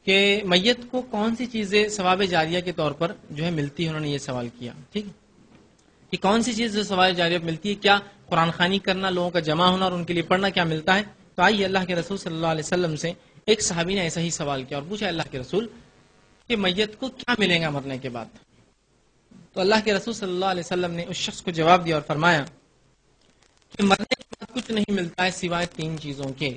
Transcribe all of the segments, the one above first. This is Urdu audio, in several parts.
کہ میت کو کون سی چیزیں ثواب جاریہ کے طور پر جو ہے ملتی ہے، انہوں نے یہ سوال کیا. ٹھیک ہے کہ کون سی چیز ثواب جاریہ ملتی ہے، کیا قرآن خوانی کرنا، لوگوں کا جمع ہونا اور ان کے لیے پڑھنا کیا ملتا ہے؟ تو آئیے اللہ کے رسول صلی اللہ علیہ وسلم سے ایک صحابی نے ایسا ہی سوال کیا اور پوچھا اللہ کے رسول کہ میت کو کیا ملے گا مرنے کے بعد؟ تو اللہ کے رسول صلی اللہ علیہ وسلم نے اس شخص کو جواب دیا اور فرمایا کہ مرنے کے بعد کچھ نہیں ملتا ہے سوائے 3 چیزوں کے.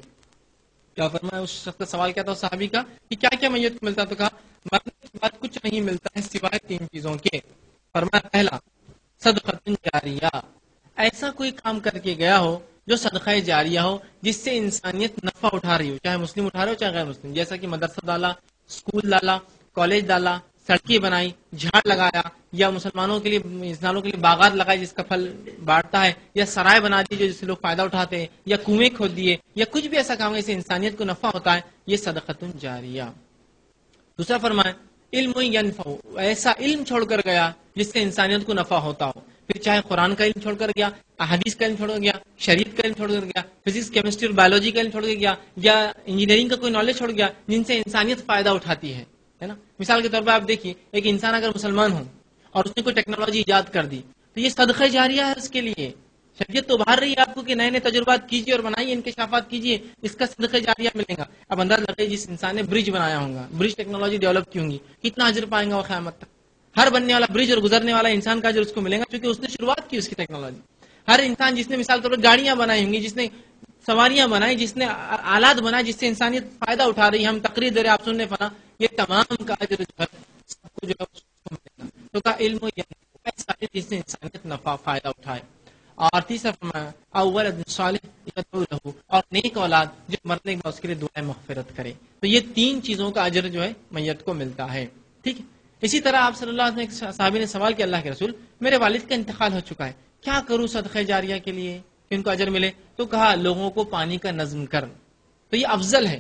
کیا فرمایا؟ اس شخص کا سوال کیا تھا صحابی کا کہ کیا کیا میت کو ملتا؟ تو کہا مرنے کے بعد کچھ نہیں ملتا ہے سوائے 3 چیزوں کے. فرمایا پہلا صدقۃ جاریہ، ایسا کوئی کام کر کے گیا ہو جو صدقہ جاریہ ہو، جس سے انسانیت نفع اٹھا رہی ہو، چاہے مسلم اٹھا رہے ہو چاہے غیر مسلم. جیسا کہ مدرسہ ڈالا، اسکول ڈالا، کالج ڈالا، سڑکیں بنائی، جھاڑ لگایا، یا مسلمانوں کے لیے انسانوں کے لیے باغات لگائے جس کا پھل بانٹتا ہے، یا سرائے بنا دی جو جس سے لوگ فائدہ اٹھاتے ہیں، یا کنویں کھود دیے، یا کچھ بھی ایسا کام ہے جس سے انسانیت کو نفع ہوتا ہے، یہ صدقۃ جاریہ. دوسرا فرمایا علم ینفع، ایسا علم چھوڑ کر گیا جس سے انسانیت کو نفع ہوتا ہو. پھر چاہے قرآن کا علم چھوڑ کر گیا، احادیث کا علم چھوڑ کر گیا، شریعت کا علم چھوڑ کر گیا، فزکس کیمسٹری اور بایولوجی کا علم چھوڑ کر گیا، یا انجینئرنگ کا کوئی نالج چھوڑ گیا جن سے انسانیت فائدہ اٹھاتی ہے نا. مثال کے طور پر آپ دیکھیے ایک انسان اگر مسلمان ہو اور اس نے کوئی ٹیکنالوجی ایجاد کر دی تو یہ صدقہ جاریہ ہے اس کے لیے. شریعت تو ابھار رہی ہے آپ کو کہ نئے نئے تجربات کیجیے اور بنائیے، انکشافات کیجیے، اس کا صدقہ جاریہ ملے گا. اب انداز لگائیے جس انسان نے برج بنایا ہوگا، برج ٹیکنالوجی ڈیولپ کی ہوں گی، کتنا اجر پائیں گا وہ قیامت تک. ہر بننے والا برج اور گزرنے والا انسان کا اجر اس کو ملے گا کیونکہ اس نے شروعات کی اس کی ٹیکنالوجی. ہر انسان جس نے مثال طور پر گاڑیاں بنائی ہوں گی، جس نے سواریاں بنائی، جس نے آلات بنائے جس سے انسانیت فائدہ اٹھا رہی ہے، ہم تقریر دے رہے آپ سننے فنا، یہ تمام کا اجر جو ہے سب کو جو ہے اس کو ملے گا. تو کا علم ایسا ہے جس سے انسانیت نفع فائدہ اٹھائے. اور تیسرا فرمایا اولد صالح یدعو لہ، اور نیک اولاد جو مرنے کے بعد اس کے لیے دعائیں مغفرت کرے. تو یہ 3 چیزوں کا اجر جو ہے میت کو ملتا ہے. ٹھیک ہے. اسی طرح آپ صلی اللہ علیہ وسلم ایک صحابی نے سوال کیا اللہ کے رسول میرے والد کا انتقال ہو چکا ہے، کیا کروں صدقہ جاریہ کے لیے کہ ان کو اجر ملے؟ تو کہا لوگوں کو پانی کا نظم کر. تو یہ افضل ہے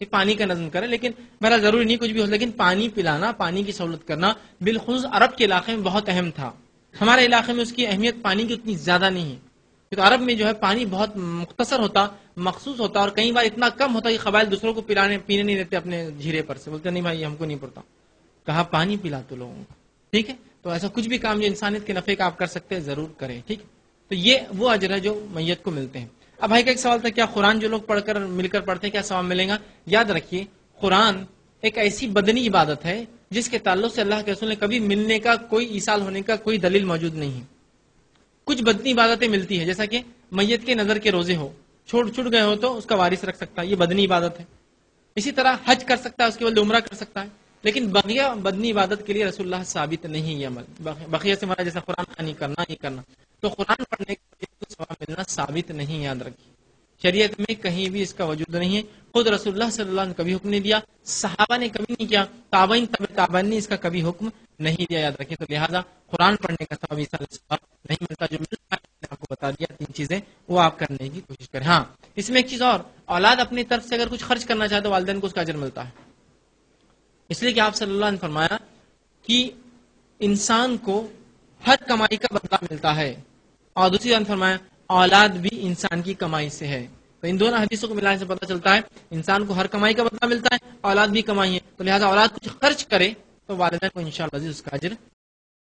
کہ پانی کا نظم کرے، لیکن میرا ضروری نہیں کچھ بھی ہو، لیکن پانی پلانا، پانی کی سہولت کرنا بالخصوص عرب کے علاقے میں بہت اہم تھا. ہمارے علاقے میں اس کی اہمیت پانی کی اتنی زیادہ نہیں ہے، کیونکہ عرب میں جو ہے پانی بہت مختصر ہوتا، مخصوص ہوتا، اور کئی بار اتنا کم ہوتا کہ قبائل دوسروں کو پینے نہیں دیتے اپنے جھیرے پر سے، بولتے نہیں بھائی ہم کو نہیں پڑتا. کہا پانی پلا تو لوگوں کو. ٹھیک ہے. تو ایسا کچھ بھی کام جو انسانیت کے نفع کا آپ کر سکتے ہیں ضرور کریں. ٹھیک ہے. تو یہ وہ اجر ہے جو میت کو ملتے ہیں. اب بھائی کا ایک سوال تھا کیا قرآن جو لوگ پڑھ کر مل کر پڑھتے ہیں کیا ثواب ملے گا؟ یاد رکھیے قرآن ایک ایسی بدنی عبادت ہے جس کے تعلق سے اللہ کے رسول نے کبھی ملنے کا، کوئی ایصال ہونے کا کوئی دلیل موجود نہیں ہے. کچھ بدنی عبادتیں ملتی ہیں جیسا کہ میت کے نظر کے روزے ہو، چھوٹ گئے ہو تو اس کا وارث رکھ سکتا ہے، یہ بدنی عبادت ہے. اسی طرح حج کر سکتا ہے، اس کے بدلے عمرہ کر سکتا ہے. لیکن بقیہ بدنی عبادت کے لیے رسول اللہ ثابت نہیں یہ عمل. بقیہ سے مراد جیسا قرآن خوانی کرنا، یہ کرنا، تو قرآن پڑھنے کا ثواب ملنا ثابت نہیں. یاد رکھیے شریعت میں کہیں بھی اس کا وجود نہیں ہے. خود رسول اللہ صلی اللہ علیہ وسلم نے کبھی حکم نہیں دیا، صحابہ نے کبھی نہیں کیا، تابعین تابعین نے اس کا کبھی حکم نہیں دیا. یاد رکھیے. تو لہٰذا قرآن پڑھنے کا ثواب نہیں ملتا. جو ملتا ہے میں نے آپ کو بتا دیا 3 چیزیں، وہ آپ کرنے کی کوشش کریں. ہاں اس میں ایک چیز اور، اولاد اپنی طرف سے اگر کچھ خرچ کرنا چاہے تو والدین کو اس کا اجر ملتا ہے. اس لیے کہ آپ صلی اللہ علیہ وسلم نے فرمایا کہ انسان کو ہر کمائی کا بدلہ ملتا ہے، اور دوسری بات فرمایا اولاد بھی انسان کی کمائی سے ہے. تو ان دونوں حدیثوں کو ملانے سے پتہ چلتا ہے انسان کو ہر کمائی کا بدلہ ملتا ہے، اولاد بھی کمائی ہے. تو لہٰذا اولاد کچھ خرچ کرے تو والدین کو انشاءاللہ اس کا اجر